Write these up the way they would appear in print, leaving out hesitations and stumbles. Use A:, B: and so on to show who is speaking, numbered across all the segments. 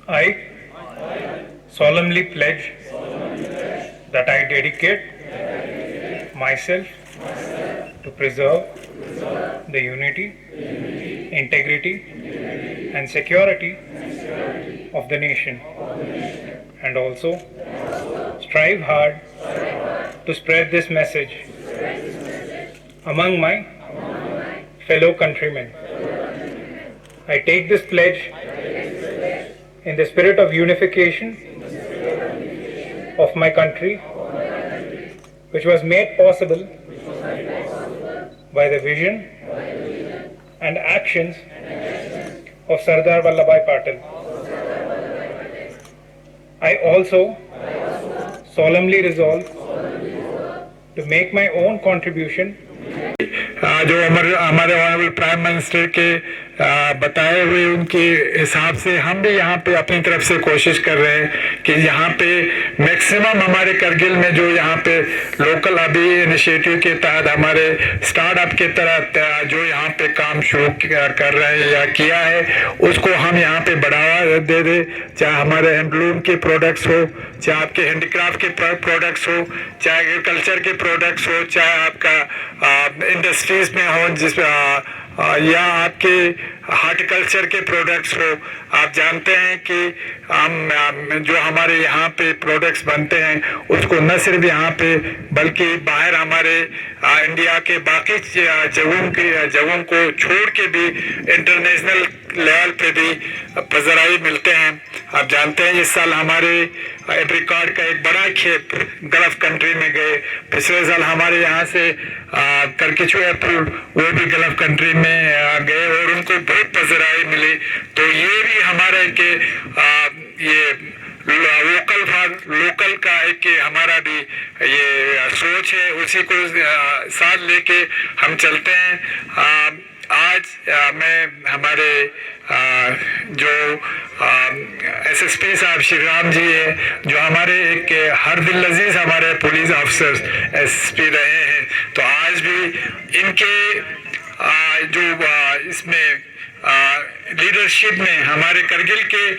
A: I solemnly pledge that I dedicate myself to preserve the unity, integrity, and security of the nation, and also strive hard to spread this message among my fellow countrymen. I take this pledge in the spirit of unification of my country, which was made possible by the vision and actions of Sardar Vallabhbhai Patil. I also solemnly resolve to make my own contribution
B: जो हमारे honourable prime minister के बताए हुए उनके हिसाब से हम भी यहाँ पे अपनी तरफ से कोशिश कर रहे हैं कि यहाँ पे मैक्सिमम हमारे करगिल में जो यहाँ पे लोकल अभी इनिशिएटिव के तहत हमारे स्टार्टअप के तरह जो यहाँ पे काम शुरू कर रहे हैं या किया है उसको हम यहाँ पे बढ़ावा दे दे, चाहे हमारे हैंडलूम के प्रोडक्ट्स हो, चाहे आपके हैंडीक्राफ्ट के प्रोडक्ट्स हो, चाहे एग्रीकल्चर के प्रोडक्ट्स हो, चाहे आपका इंडस्ट्रीज में हो जिस या आपके हार्टिकल्चर के प्रोडक्ट्स हो। आप जानते हैं कि हम जो हमारे यहाँ पे प्रोडक्ट्स बनते हैं उसको न सिर्फ यहाँ पे बल्कि बाहर हमारे इंडिया के बाकी जगहों को छोड़ के भी इंटरनेशनल लेवल पे भी पजराई मिलते हैं। आप जानते हैं इस साल हमारे एप्रिकॉट का एक बड़ा खेत गल्फ कंट्री में गए, पिछले साल हमारे यहाँ से करकिचू एप्पल वो भी गल्फ कंट्री में गए और उनको बहुत पजराई मिली। तो ये भी हमारे के ये लोकल का एक हमारा भी ये सोच है, उसी को साथ लेके हम चलते हैं। आज मैं हमारे जो एसएसपी साहब श्री राम जी है जो हमारे एक हर दिल लजीज हमारे पुलिस ऑफिसर्स एसएसपी रहे हैं, तो आज भी इनके जो इसमें लीडरशिप में हमारे करगिल के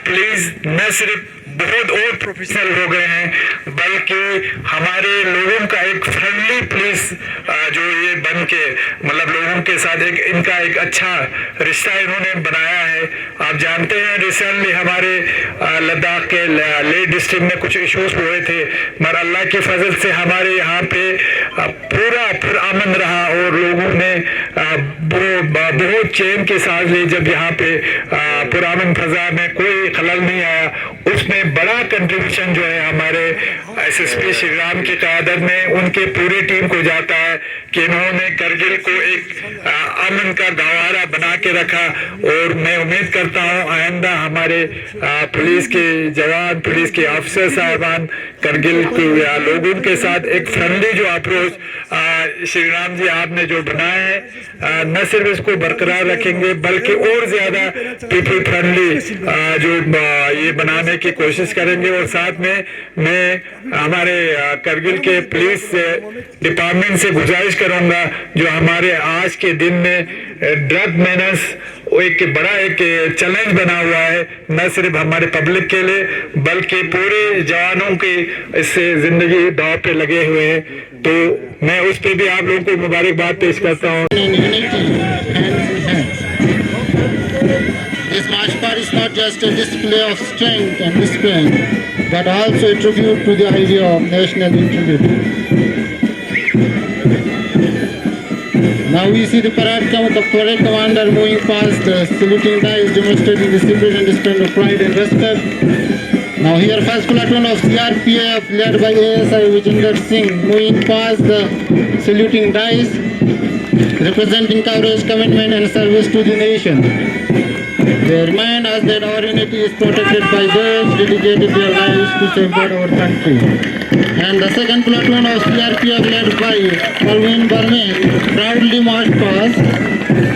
B: पुलिस न सिर्फ बहुत और प्रोफेशनल हो गए हैं बल्कि हमारे लोगों का एक फ्रेंडली पुलिस जो ये बन के मतलब लोगों के साथ एक इनका एक अच्छा रिश्ता इन्होंने बनाया है। आप जानते हैं रिसेंटली हमारे लद्दाख के लेह डिस्ट्रिक्ट में कुछ इश्यूज हुए थे, मगर अल्लाह की फजल से हमारे यहाँ पे पूरा अमन रहा और लोगों ने बहुत चैन के साथ ली। जब यहाँ पे पुरामन फजा में कोई खलल नहीं आया, उसमें बड़ा कंट्रीब्यूशन जो है हमारे एसएसपी श्री राम की क़यादत में उनके पूरी टीम को जाता है कि इन्होंने करगिल को एक अमन का गहवारा बना के रखा। और मैं उम्मीद करता हूँ आइंदा हमारे पुलिस के जवान, पुलिस के अफसर साहबान करगिल के लोगों के साथ एक फ्रेंडली जो अप्रोच श्री राम जी आपने जो बनाया है न सिर्फ इसको बरकरार रखेंगे बल्कि और ज्यादा पीपल फ्रेंडली जो ये बनाने की कोशिश करेंगे। और साथ में मैं हमारे करगिल के पुलिस डिपार्टमेंट से गुजारिश करूंगा जो हमारे आज के दिन में ड्रग मेनेस एक बड़ा एक चैलेंज बना हुआ है, न सिर्फ हमारे पब्लिक के लिए बल्कि पूरे जवानों की इससे जिंदगी दांव पे लगे हुए हैं। तो मैं उस पे भी आप लोगों को मुबारकबाद पेश करता हूँ।
C: This march part is not just a display of strength and discipline, but also a tribute to the idea of national integrity. Now we see the parade commander moving past, saluting dice, demonstrating discipline and display of pride and respect. Now here first platoon of CRPF led by ASI Vijender Singh moving past the saluting dice, representing courage, commitment and service to the nation. They remind us that our unity is protected by those dedicated their lives to safeguard our country. And the second platoon of CRPF led by Parveen Barme proudly marched past,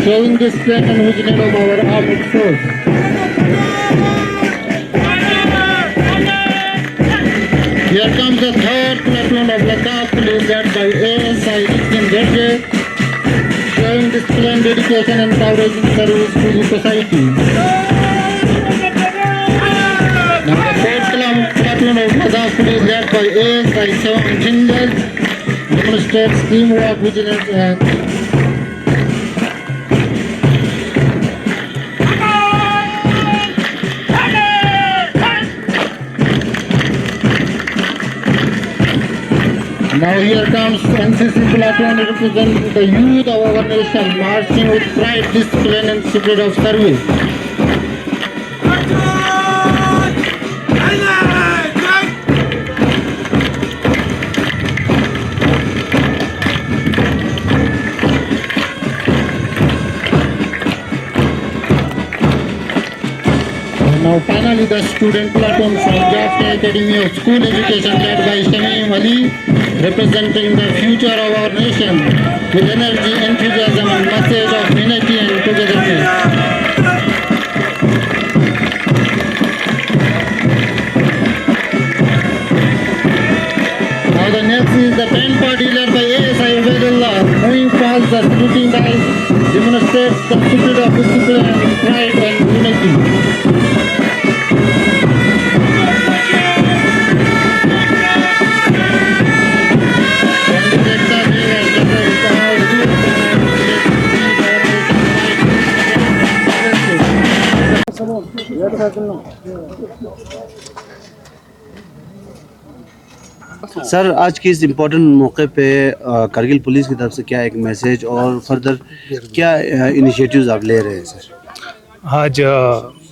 C: showing the strength and vigilance of our armed force. Here comes the third platoon of Ladakh police led by ASI Nitin Gadge, showing discipline, dedication and courage in service to the society. by ASI 7 Jindal demonstrates teamwork, vigilance, and now here comes NCC platoon representing the youth of our nation, marching with pride, discipline, and spirit of service. Now finally the student platoon from Jaffa Academy of School Education led by Shamim Ali, representing the future of our nation with energy, enthusiasm and message of unity and togetherness. Now the next is the band party led by ASI Ubaidullah, moving past the saluting dice, demonstrates the spirit of discipline and pride and unity.
D: Sir, आज के इस important मौके पे Kargil police की तरफ से क्या एक मैसेज और फर्दर क्या इनिशिएटिव्स आप ले रहे हैं सर?
E: आज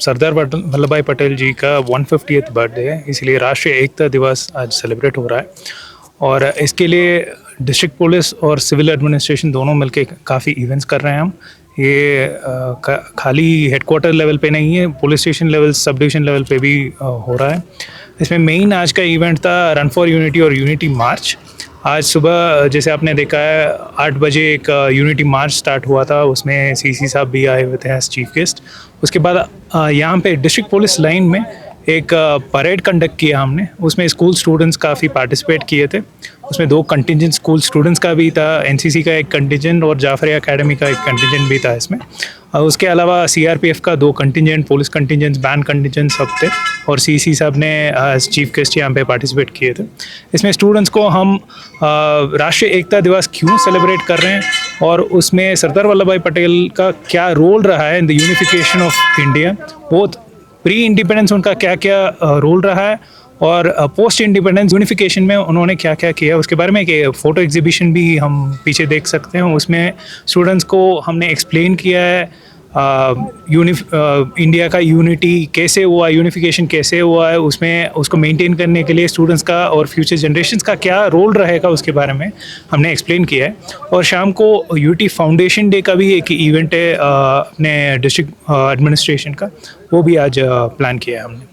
E: सरदार वल्लभ भाई पटेल जी का 150th बर्थडे है, इसलिए राष्ट्रीय एकता दिवस आज सेलिब्रेट हो रहा है और इसके लिए डिस्ट्रिक्ट पुलिस और सिविल एडमिनिस्ट्रेशन दोनों मिलके काफ़ी इवेंट्स कर रहे हैं हम। ये खाली हेडक्वार्टर लेवल पे नहीं है, police station level, sub division level पे भी हो रहा है। इसमें मेन आज का इवेंट था रन फॉर यूनिटी और यूनिटी मार्च। आज सुबह जैसे आपने देखा है 8 बजे एक यूनिटी मार्च स्टार्ट हुआ था, उसमें सीसी साहब भी आए हुए थे एज चीफ गेस्ट। उसके बाद यहाँ पे डिस्ट्रिक्ट पुलिस लाइन में एक परेड कंडक्ट किया हमने, उसमें स्कूल स्टूडेंट्स काफ़ी पार्टिसिपेट किए थे। उसमें 2 कंटिजेंट स्कूल स्टूडेंट्स का भी था, एनसीसी का एक कंटिजेंट और जाफरिया एकेडमी का एक कंटिजेंट भी था इसमें। उसके अलावा सीआरपीएफ का 2 contingent, police contingents, band contingent सब थे और सीसी साहब ने एज चीफ गेस्ट यहाँ पे पार्टिसिपेट किए थे। इसमें स्टूडेंट्स को हम राष्ट्रीय एकता दिवस क्यों सेलिब्रेट कर रहे हैं और उसमें सरदार वल्लभ भाई पटेल का क्या रोल रहा है in the unification of India, both pre independence उनका क्या क्या रोल रहा है और पोस्ट इंडिपेंडेंस यूनिफिकेशन में उन्होंने क्या क्या किया, उसके बारे में एक फ़ोटो एग्जीबिशन भी हम पीछे देख सकते हैं। उसमें स्टूडेंट्स को हमने एक्सप्लेन किया है इंडिया का यूनिटी कैसे हुआ, यूनिफिकेशन कैसे हुआ है, उसमें उसको मेंटेन करने के लिए स्टूडेंट्स का और फ्यूचर जनरेशन्स का क्या रोल रहेगा उसके बारे में हमने एक्सप्लेन किया है। और शाम को यूटी फाउंडेशन डे का भी एक इवेंट है अपने डिस्ट्रिक्ट एडमिनिस्ट्रेशन का, वो भी आज प्लान किया है हमने।